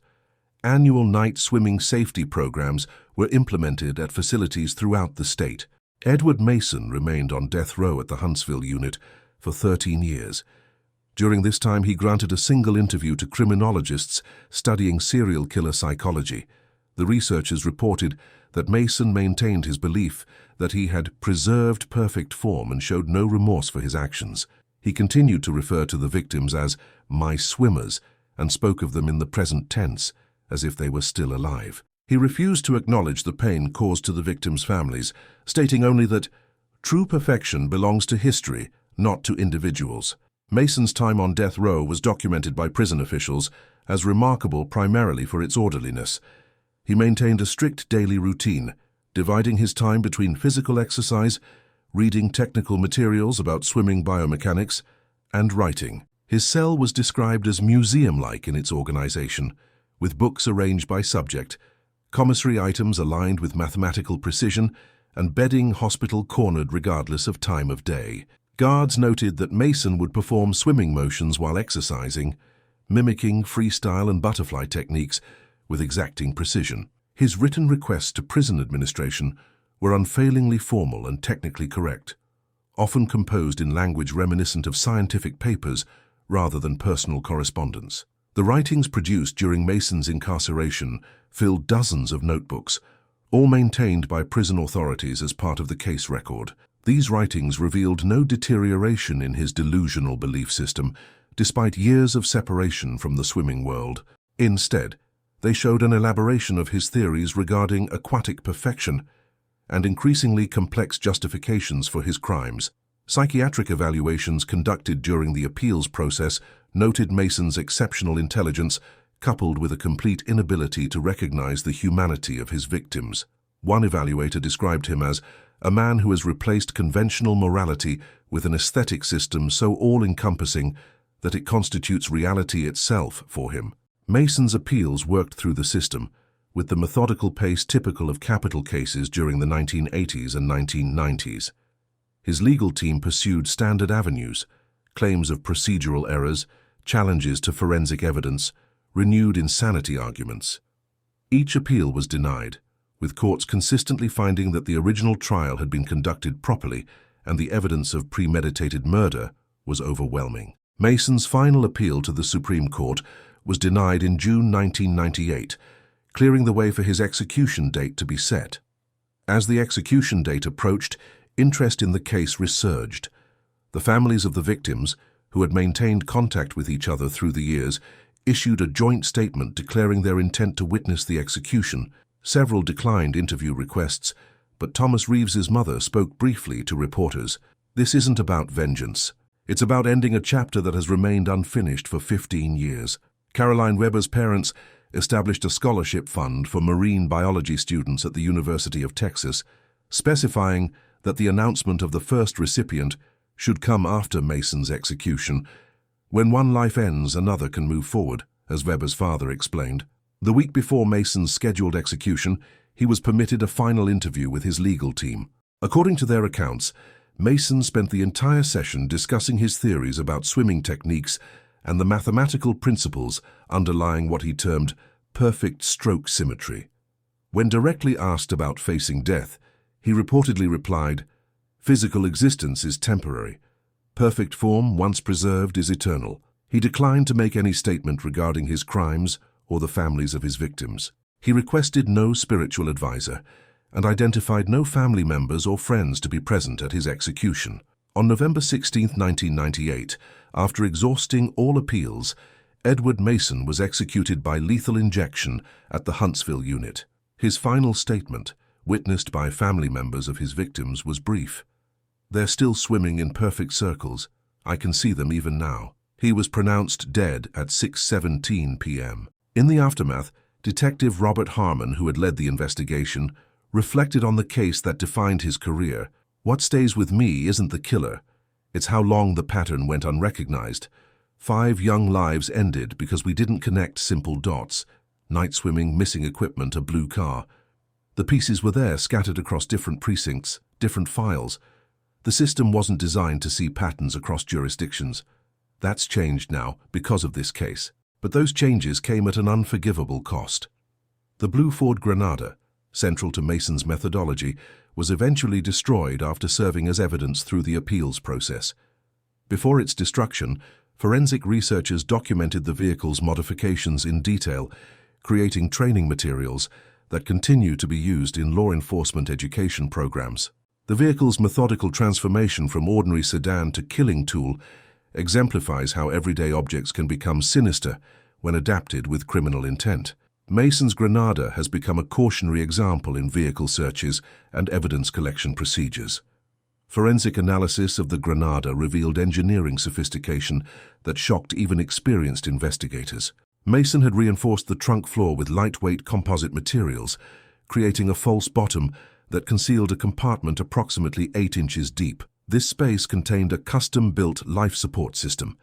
Annual night swimming safety programs were implemented at facilities throughout the state. Edward Mason remained on death row at the Huntsville unit for 13 years. During this time, he granted a single interview to criminologists studying serial killer psychology. The researchers reported that Mason maintained his belief that he had preserved perfect form and showed no remorse for his actions. He continued to refer to the victims as "my swimmers" and spoke of them in the present tense, as if they were still alive. He refused to acknowledge the pain caused to the victims' families, stating only that true perfection belongs to history, not to individuals. Mason's time on death row was documented by prison officials as remarkable primarily for its orderliness. He maintained a strict daily routine, dividing his time between physical exercise, reading technical materials about swimming biomechanics, and writing. His cell was described as museum-like in its organization, with books arranged by subject, commissary items aligned with mathematical precision, and bedding hospital-cornered regardless of time of day. Guards noted that Mason would perform swimming motions while exercising, mimicking freestyle and butterfly techniques with exacting precision. His written requests to prison administration were unfailingly formal and technically correct, often composed in language reminiscent of scientific papers rather than personal correspondence. The writings produced during Mason's incarceration filled dozens of notebooks, all maintained by prison authorities as part of the case record. These writings revealed no deterioration in his delusional belief system, despite years of separation from the swimming world. Instead, they showed an elaboration of his theories regarding aquatic perfection and increasingly complex justifications for his crimes. Psychiatric evaluations conducted during the appeals process noted Mason's exceptional intelligence coupled with a complete inability to recognize the humanity of his victims. One evaluator described him as a man who has replaced conventional morality with an aesthetic system so all-encompassing that it constitutes reality itself for him. Mason's appeals worked through the system, with the methodical pace typical of capital cases during the 1980s and 1990s. His legal team pursued standard avenues, claims of procedural errors, challenges to forensic evidence, renewed insanity arguments. Each appeal was denied, with courts consistently finding that the original trial had been conducted properly and the evidence of premeditated murder was overwhelming. Mason's final appeal to the Supreme Court was denied in June 1998, clearing the way for his execution date to be set. As the execution date approached, interest in the case resurged. The families of the victims, who had maintained contact with each other through the years, issued a joint statement declaring their intent to witness the execution. Several declined interview requests, but Thomas Reeves's mother spoke briefly to reporters. "This isn't about vengeance. It's about ending a chapter that has remained unfinished for 15 years. Caroline Weber's parents established a scholarship fund for marine biology students at the University of Texas, specifying that the announcement of the first recipient should come after Mason's execution. When one life ends, another can move forward, as Weber's father explained. The week before Mason's scheduled execution, he was permitted a final interview with his legal team. According to their accounts, Mason spent the entire session discussing his theories about swimming techniques and the mathematical principles underlying what he termed perfect stroke symmetry. When directly asked about facing death, he reportedly replied, "Physical existence is temporary. Perfect form, once preserved, is eternal." He declined to make any statement regarding his crimes or the families of his victims. He requested no spiritual advisor and identified no family members or friends to be present at his execution. On November 16, 1998, after exhausting all appeals, Edward Mason was executed by lethal injection at the Huntsville unit. His final statement, witnessed by family members of his victims, was brief. "They're still swimming in perfect circles. I can see them even now." He was pronounced dead at 6:17 p.m. In the aftermath, Detective Robert Harmon, who had led the investigation, reflected on the case that defined his career. "What stays with me isn't the killer. It's how long the pattern went unrecognized. 5 young lives ended because we didn't connect simple dots. Night swimming, missing equipment, a blue car. The pieces were there, scattered across different precincts, different files. The system wasn't designed to see patterns across jurisdictions. That's changed now because of this case. But those changes came at an unforgivable cost. The blue Ford Granada, central to Mason's methodology, was eventually destroyed after serving as evidence through the appeals process. Before its destruction, forensic researchers documented the vehicle's modifications in detail, creating training materials that continue to be used in law enforcement education programs. The vehicle's methodical transformation from ordinary sedan to killing tool exemplifies how everyday objects can become sinister when adapted with criminal intent. Mason's Granada has become a cautionary example in vehicle searches and evidence collection procedures. Forensic analysis of the Granada revealed engineering sophistication that shocked even experienced investigators. Mason had reinforced the trunk floor with lightweight composite materials, creating a false bottom that concealed a compartment approximately 8 inches deep. This space contained a custom-built life support system,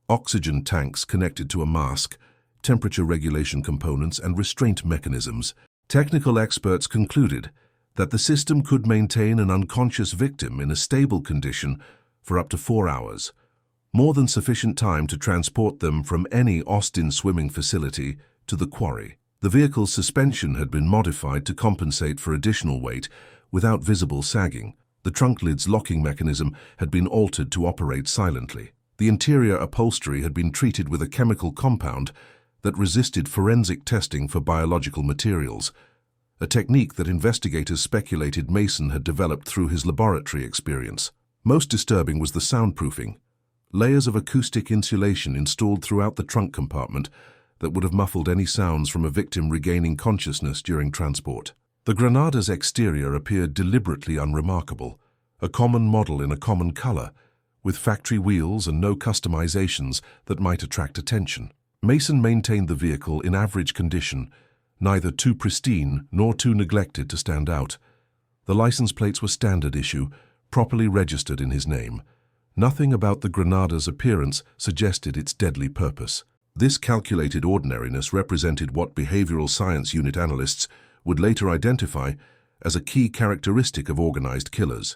oxygen tanks connected to a mask, temperature regulation components, and restraint mechanisms. Technical experts concluded that the system could maintain an unconscious victim in a stable condition for up to 4 hours, more than sufficient time to transport them from any Austin swimming facility to the quarry. The vehicle's suspension had been modified to compensate for additional weight without visible sagging. The trunk lid's locking mechanism had been altered to operate silently. The interior upholstery had been treated with a chemical compound that resisted forensic testing for biological materials, a technique that investigators speculated Mason had developed through his laboratory experience. Most disturbing was the soundproofing. Layers of acoustic insulation installed throughout the trunk compartment that would have muffled any sounds from a victim regaining consciousness during transport. The Granada's exterior appeared deliberately unremarkable, a common model in a common color, with factory wheels and no customizations that might attract attention. Mason maintained the vehicle in average condition, neither too pristine nor too neglected to stand out. The license plates were standard issue, properly registered in his name. Nothing about the Granada's appearance suggested its deadly purpose. This calculated ordinariness represented what behavioral science unit analysts would later identify as a key characteristic of organized killers: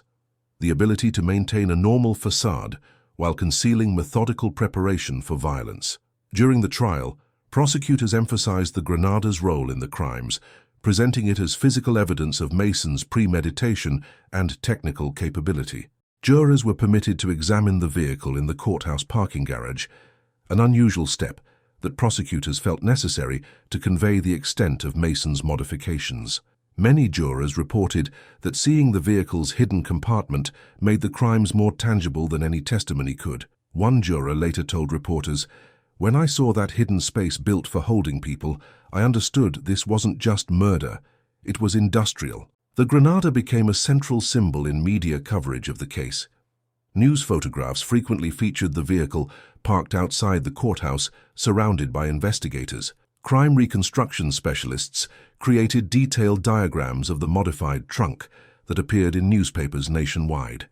the ability to maintain a normal facade while concealing methodical preparation for violence. During the trial, prosecutors emphasized the Granada's role in the crimes, presenting it as physical evidence of Mason's premeditation and technical capability. Jurors were permitted to examine the vehicle in the courthouse parking garage, an unusual step that prosecutors felt necessary to convey the extent of Mason's modifications. Many jurors reported that seeing the vehicle's hidden compartment made the crimes more tangible than any testimony could. One juror later told reporters, "When I saw that hidden space built for holding people, I understood this wasn't just murder, it was industrial." The Granada became a central symbol in media coverage of the case. News photographs frequently featured the vehicle parked outside the courthouse, surrounded by investigators. Crime reconstruction specialists created detailed diagrams of the modified trunk that appeared in newspapers nationwide.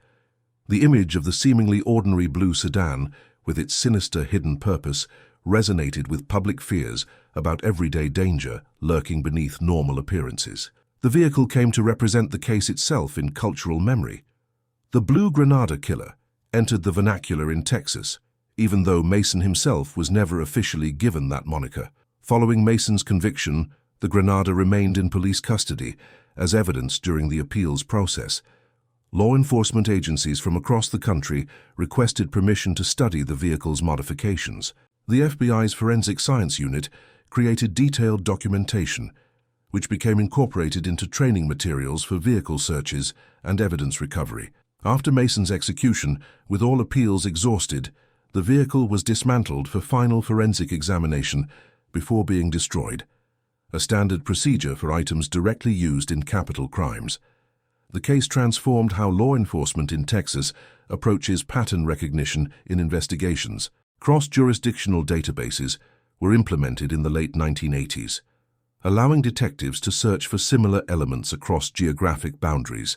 The image of the seemingly ordinary blue sedan, with its sinister hidden purpose, resonated with public fears about everyday danger lurking beneath normal appearances. The vehicle came to represent the case itself in cultural memory. The Blue Granada killer entered the vernacular in Texas, even though Mason himself was never officially given that moniker. Following Mason's conviction, the Granada remained in police custody as evidence during the appeals process. Law enforcement agencies from across the country requested permission to study the vehicle's modifications. The FBI's Forensic Science Unit created detailed documentation, which became incorporated into training materials for vehicle searches and evidence recovery. After Mason's execution, with all appeals exhausted, the vehicle was dismantled for final forensic examination before being destroyed, a standard procedure for items directly used in capital crimes. The case transformed how law enforcement in Texas approaches pattern recognition in investigations. Cross-jurisdictional databases were implemented in the late 1980s, allowing detectives to search for similar elements across geographic boundaries.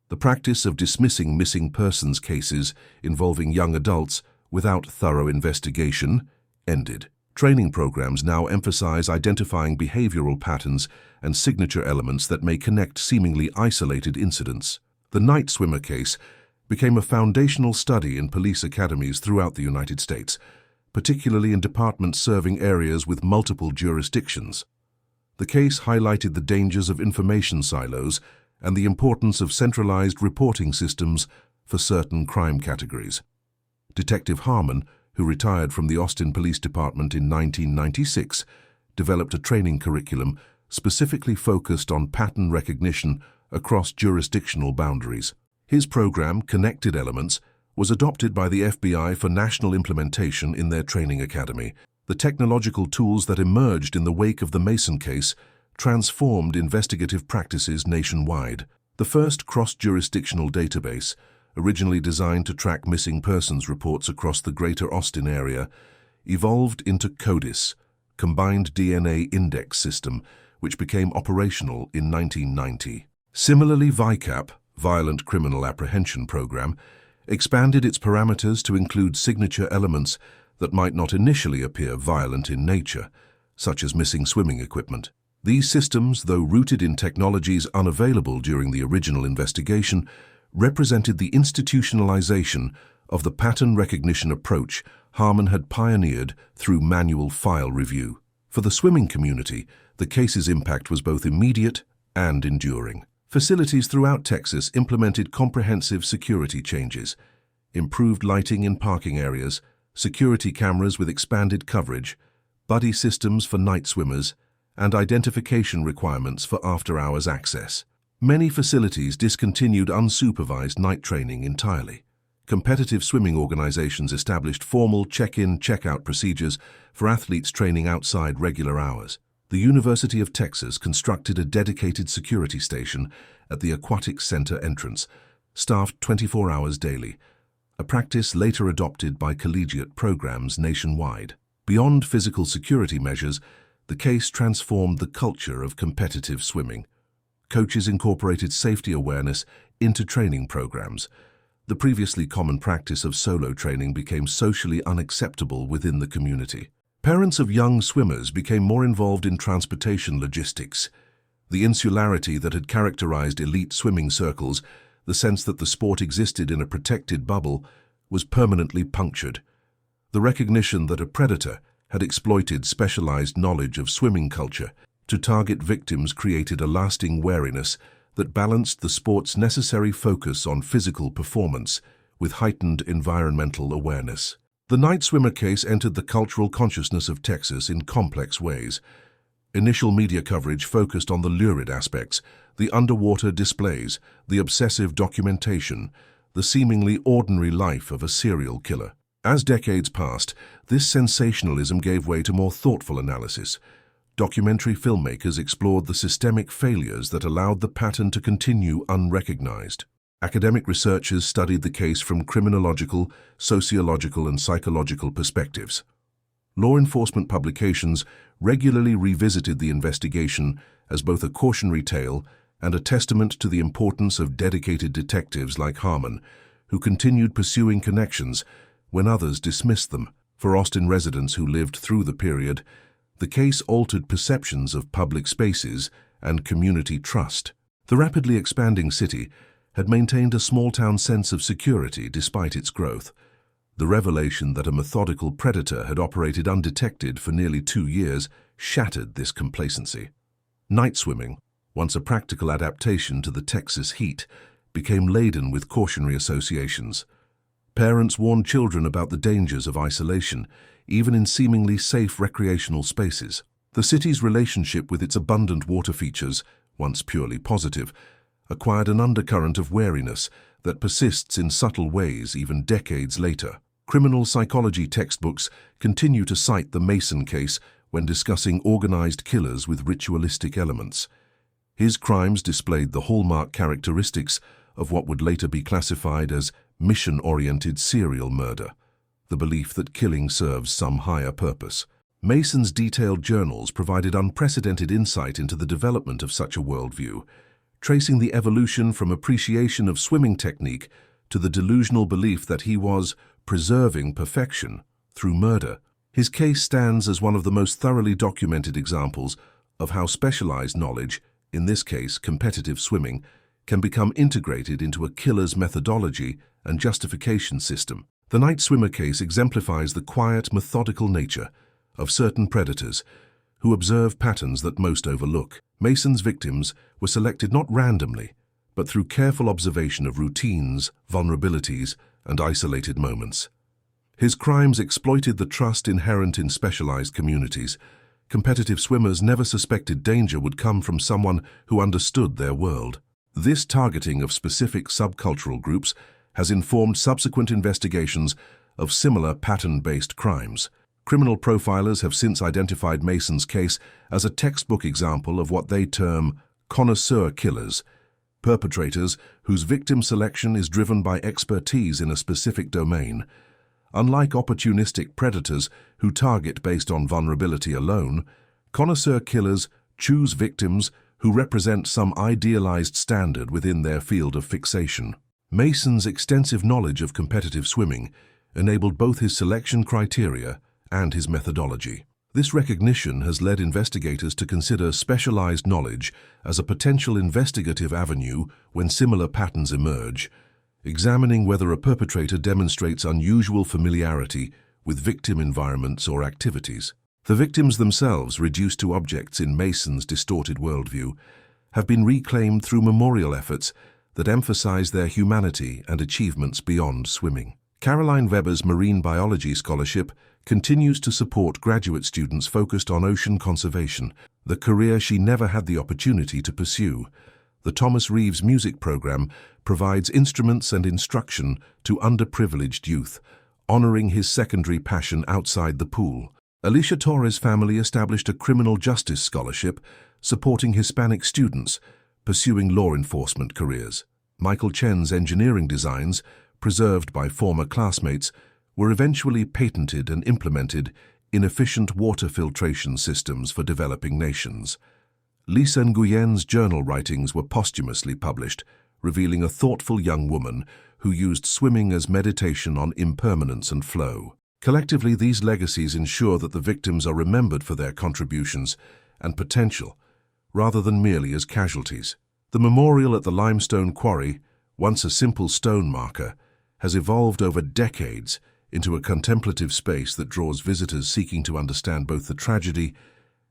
The practice of dismissing missing persons cases involving young adults without thorough investigation ended. Training programs now emphasize identifying behavioral patterns and signature elements that may connect seemingly isolated incidents. The night swimmer case became a foundational study in police academies throughout the United States, particularly in departments serving areas with multiple jurisdictions. The case highlighted the dangers of information silos and the importance of centralized reporting systems for certain crime categories. Detective Harmon, who retired from the Austin Police Department in 1996, developed a training curriculum specifically focused on pattern recognition across jurisdictional boundaries. His program, Connected Elements, was adopted by the FBI for national implementation in their training academy. The technological tools that emerged in the wake of the Mason case transformed investigative practices nationwide. The first cross-jurisdictional database, originally designed to track missing persons reports across the greater Austin area, evolved into CODIS, Combined DNA Index System, which became operational in 1990. Similarly, VICAP, Violent Criminal Apprehension Program, expanded its parameters to include signature elements that might not initially appear violent in nature, such as missing swimming equipment. These systems, though rooted in technologies unavailable during the original investigation, represented the institutionalization of the pattern recognition approach Harmon had pioneered through manual file review. For the swimming community, the case's impact was both immediate and enduring. Facilities throughout Texas implemented comprehensive security changes, improved lighting in parking areas, security cameras with expanded coverage, buddy systems for night swimmers, and identification requirements for after-hours access. Many facilities discontinued unsupervised night training entirely. Competitive swimming organizations established formal check-in, check-out procedures for athletes training outside regular hours. The University of Texas constructed a dedicated security station at the Aquatic Center entrance, staffed 24 hours daily, a practice later adopted by collegiate programs nationwide. Beyond physical security measures, the case transformed the culture of competitive swimming. Coaches incorporated safety awareness into training programs. The previously common practice of solo training became socially unacceptable within the community. Parents of young swimmers became more involved in transportation logistics. The insularity that had characterized elite swimming circles, the sense that the sport existed in a protected bubble, was permanently punctured. The recognition that a predator had exploited specialized knowledge of swimming culture to target victims created a lasting wariness that balanced the sport's necessary focus on physical performance with heightened environmental awareness. The night swimmer case entered the cultural consciousness of Texas in complex ways. Initial media coverage focused on the lurid aspects, the underwater displays, the obsessive documentation, the seemingly ordinary life of a serial killer. As decades passed, this sensationalism gave way to more thoughtful analysis. Documentary filmmakers explored the systemic failures that allowed the pattern to continue unrecognized. Academic researchers studied the case from criminological, sociological, and psychological perspectives. Law enforcement publications regularly revisited the investigation as both a cautionary tale and a testament to the importance of dedicated detectives like Harmon, who continued pursuing connections when others dismissed them. For Austin residents who lived through the period, the case altered perceptions of public spaces and community trust. The rapidly expanding city had maintained a small-town sense of security despite its growth. The revelation that a methodical predator had operated undetected for nearly 2 years shattered this complacency. Night swimming, once a practical adaptation to the Texas heat, became laden with cautionary associations. Parents warned children about the dangers of isolation, even in seemingly safe recreational spaces. The city's relationship with its abundant water features, once purely positive, acquired an undercurrent of wariness that persists in subtle ways even decades later. Criminal psychology textbooks continue to cite the Mason case when discussing organized killers with ritualistic elements. His crimes displayed the hallmark characteristics of what would later be classified as mission-oriented serial murder, the belief that killing serves some higher purpose. Mason's detailed journals provided unprecedented insight into the development of such a worldview, tracing the evolution from appreciation of swimming technique to the delusional belief that he was preserving perfection through murder. His case stands as one of the most thoroughly documented examples of how specialized knowledge, in this case competitive swimming, can become integrated into a killer's methodology and justification system. The night swimmer case exemplifies the quiet, methodical nature of certain predators who observe patterns that most overlook. Mason's victims were selected not randomly, but through careful observation of routines, vulnerabilities, and isolated moments. His crimes exploited the trust inherent in specialized communities. Competitive swimmers never suspected danger would come from someone who understood their world. This targeting of specific subcultural groups has informed subsequent investigations of similar pattern-based crimes. Criminal profilers have since identified Mason's case as a textbook example of what they term connoisseur killers, perpetrators whose victim selection is driven by expertise in a specific domain. Unlike opportunistic predators who target based on vulnerability alone, connoisseur killers choose victims who represent some idealized standard within their field of fixation. Mason's extensive knowledge of competitive swimming enabled both his selection criteria and his methodology. This recognition has led investigators to consider specialized knowledge as a potential investigative avenue when similar patterns emerge, examining whether a perpetrator demonstrates unusual familiarity with victim environments or activities. The victims themselves, reduced to objects in Mason's distorted worldview, have been reclaimed through memorial efforts that emphasize their humanity and achievements beyond swimming. Caroline Weber's marine biology scholarship continues to support graduate students focused on ocean conservation, the career she never had the opportunity to pursue. The Thomas Reeves Music Program provides instruments and instruction to underprivileged youth, honoring his secondary passion outside the pool. Alicia Torres' family established a criminal justice scholarship supporting Hispanic students pursuing law enforcement careers. Michael Chen's engineering designs, preserved by former classmates, were eventually patented and implemented in efficient water filtration systems for developing nations. Lisa Nguyen's journal writings were posthumously published, revealing a thoughtful young woman who used swimming as meditation on impermanence and flow. Collectively, these legacies ensure that the victims are remembered for their contributions and potential, rather than merely as casualties. The memorial at the limestone quarry, once a simple stone marker, has evolved over decades into a contemplative space that draws visitors seeking to understand both the tragedy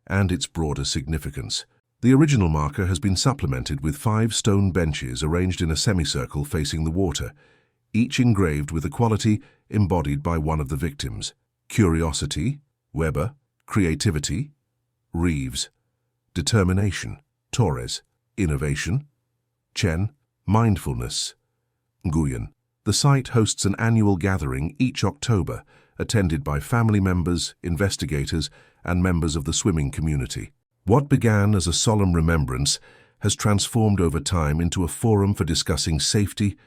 and its broader significance. The original marker has been supplemented with 5 stone benches arranged in a semicircle facing the water, each engraved with a quality embodied by one of the victims. Curiosity, Weber; creativity, Reeves; determination, Torres; innovation, Chen; mindfulness, Nguyen. The site hosts an annual gathering each October, attended by family members, investigators, and members of the swimming community. What began as a solemn remembrance has transformed over time into a forum for discussing safety,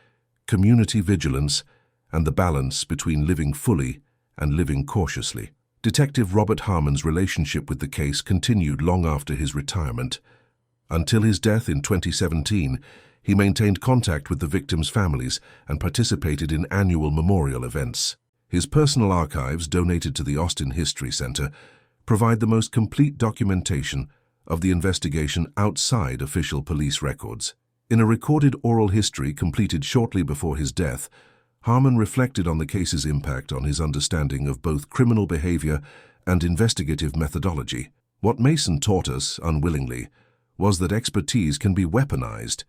community vigilance, and the balance between living fully and living cautiously. Detective Robert Harmon's relationship with the case continued long after his retirement. Until his death in 2017, he maintained contact with the victims' families and participated in annual memorial events. His personal archives, donated to the Austin History Center, provide the most complete documentation of the investigation outside official police records. In a recorded oral history completed shortly before his death, Harmon reflected on the case's impact on his understanding of both criminal behavior and investigative methodology. What Mason taught us, unwillingly, was that expertise can be weaponized.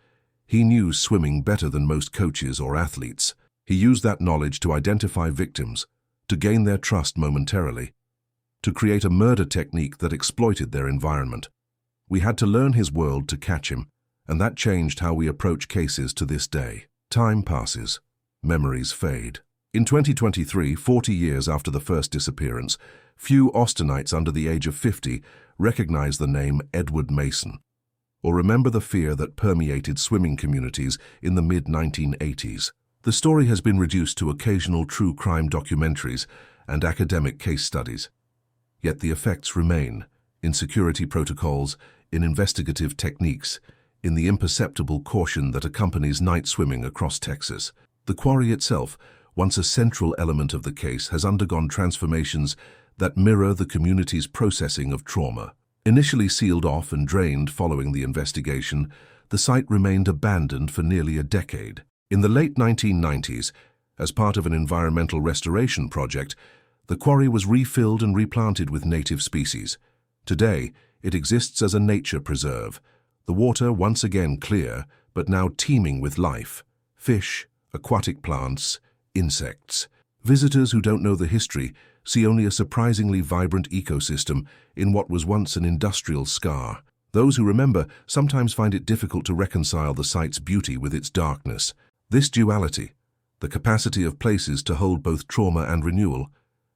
He knew swimming better than most coaches or athletes. He used that knowledge to identify victims, to gain their trust momentarily, to create a murder technique that exploited their environment. We had to learn his world to catch him, and that changed how we approach cases to this day. Time passes. Memories fade. In 2023, 40 years after the first disappearance, few Austinites under the age of 50 recognize the name Edward Mason, or remember the fear that permeated swimming communities in the mid-1980s. The story has been reduced to occasional true crime documentaries and academic case studies. Yet the effects remain, in security protocols, in investigative techniques, in the imperceptible caution that accompanies night swimming across Texas. The quarry itself, once a central element of the case, has undergone transformations that mirror the community's processing of trauma. Initially sealed off and drained following the investigation, the site remained abandoned for nearly a decade. In the late 1990s, as part of an environmental restoration project, the quarry was refilled and replanted with native species. Today, it exists as a nature preserve, the water once again clear, but now teeming with life: fish, aquatic plants, insects. Visitors who don't know the history see only a surprisingly vibrant ecosystem in what was once an industrial scar. Those who remember sometimes find it difficult to reconcile the site's beauty with its darkness. This duality, the capacity of places to hold both trauma and renewal,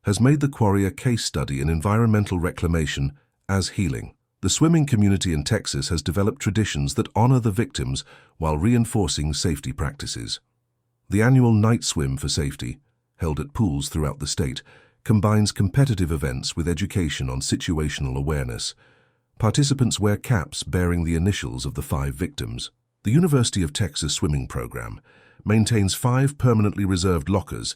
has made the quarry a case study in environmental reclamation as healing. The swimming community in Texas has developed traditions that honor the victims while reinforcing safety practices. The annual night swim for safety, held at pools throughout the state, combines competitive events with education on situational awareness. Participants wear caps bearing the initials of the 5 victims. The University of Texas swimming program maintains 5 permanently reserved lockers,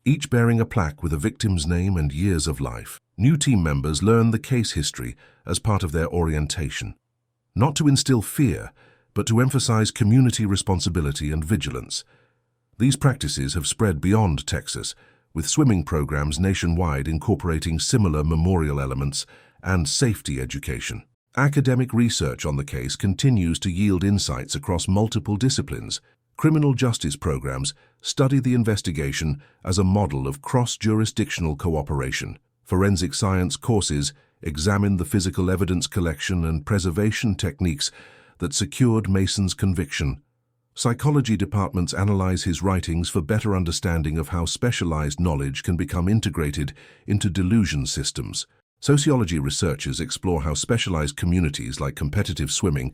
each bearing a plaque with a victim's name and years of life. New team members learn the case history as part of their orientation, not to instill fear, but to emphasize community responsibility and vigilance. These practices have spread beyond Texas, with swimming programs nationwide incorporating similar memorial elements and safety education. Academic research on the case continues to yield insights across multiple disciplines. Criminal justice programs study the investigation as a model of cross-jurisdictional cooperation. Forensic science courses examine the physical evidence collection and preservation techniques that secured Mason's conviction. Psychology departments analyze his writings for better understanding of how specialized knowledge can become integrated into delusion systems. Sociology researchers explore how specialized communities like competitive swimming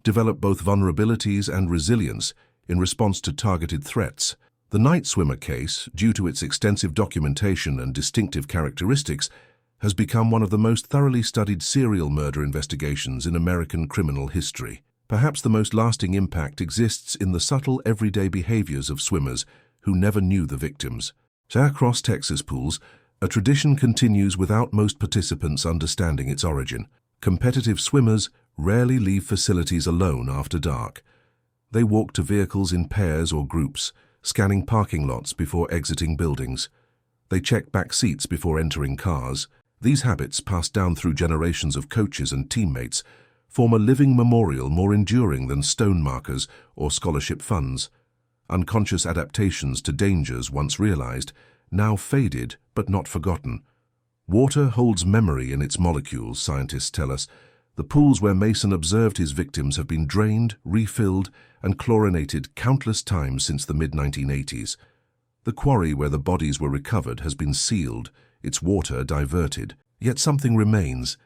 develop both vulnerabilities and resilience in response to targeted threats. The night swimmer case, due to its extensive documentation and distinctive characteristics, has become one of the most thoroughly studied serial murder investigations in American criminal history. Perhaps the most lasting impact exists in the subtle everyday behaviors of swimmers who never knew the victims. Across Texas pools, a tradition continues without most participants understanding its origin. Competitive swimmers rarely leave facilities alone after dark. They walk to vehicles in pairs or groups, scanning parking lots before exiting buildings. They check back seats before entering cars. These habits, passed down through generations of coaches and teammates, form a living memorial more enduring than stone markers or scholarship funds. Unconscious adaptations to dangers once realized, now faded but not forgotten. Water holds memory in its molecules, scientists tell us. The pools where Mason observed his victims have been drained, refilled, and chlorinated countless times since the mid-1980s. The quarry where the bodies were recovered has been sealed, its water diverted. Yet something remains.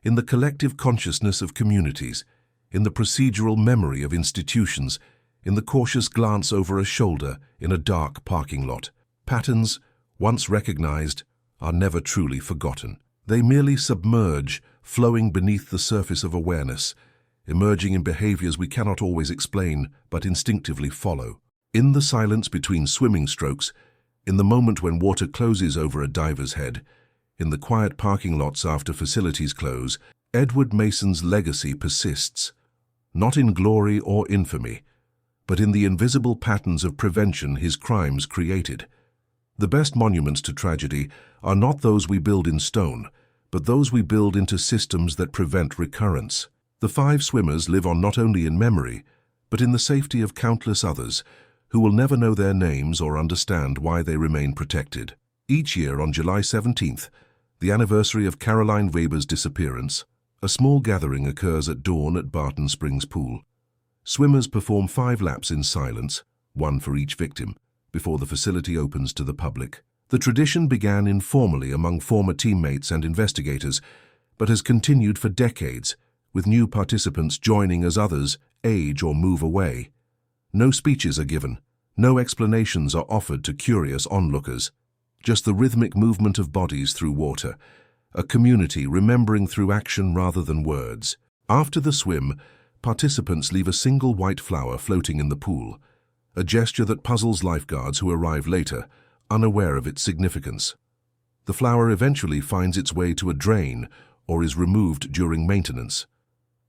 In the collective consciousness of communities, in the procedural memory of institutions, in the cautious glance over a shoulder in a dark parking lot. Patterns, once recognized, are never truly forgotten. They merely submerge, flowing beneath the surface of awareness, emerging in behaviors we cannot always explain but instinctively follow. In the silence between swimming strokes, in the moment when water closes over a diver's head, in the quiet parking lots after facilities close, Edward Mason's legacy persists, not in glory or infamy, but in the invisible patterns of prevention his crimes created. The best monuments to tragedy are not those we build in stone, but those we build into systems that prevent recurrence. The 5 swimmers live on not only in memory, but in the safety of countless others who will never know their names or understand why they remain protected. Each year on July 17th, the anniversary of Caroline Weber's disappearance, a small gathering occurs at dawn at Barton Springs Pool. Swimmers perform 5 laps in silence, 1 for each victim, before the facility opens to the public. The tradition began informally among former teammates and investigators, but has continued for decades, with new participants joining as others age or move away. No speeches are given, no explanations are offered to curious onlookers, just the rhythmic movement of bodies through water, a community remembering through action rather than words. After the swim, participants leave a single white flower floating in the pool, a gesture that puzzles lifeguards who arrive later, unaware of its significance. The flower eventually finds its way to a drain or is removed during maintenance.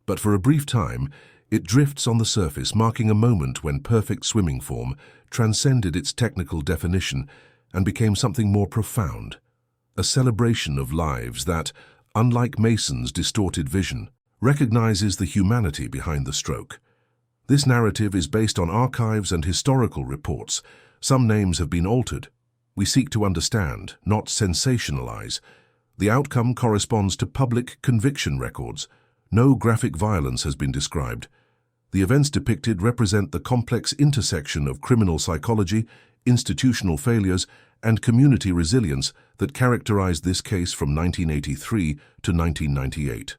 But for a brief time, It drifts on the surface, marking a moment when perfect swimming form transcended its technical definition and became something more profound, a celebration of lives that, unlike Mason's distorted vision, recognizes the humanity behind the stroke. This narrative is based on archives and historical reports. Some names have been altered. We seek to understand, not sensationalize. The outcome corresponds to public conviction records. No graphic violence has been described. The events depicted represent the complex intersection of criminal psychology, institutional failures, and community resilience that characterized this case from 1983 to 1998.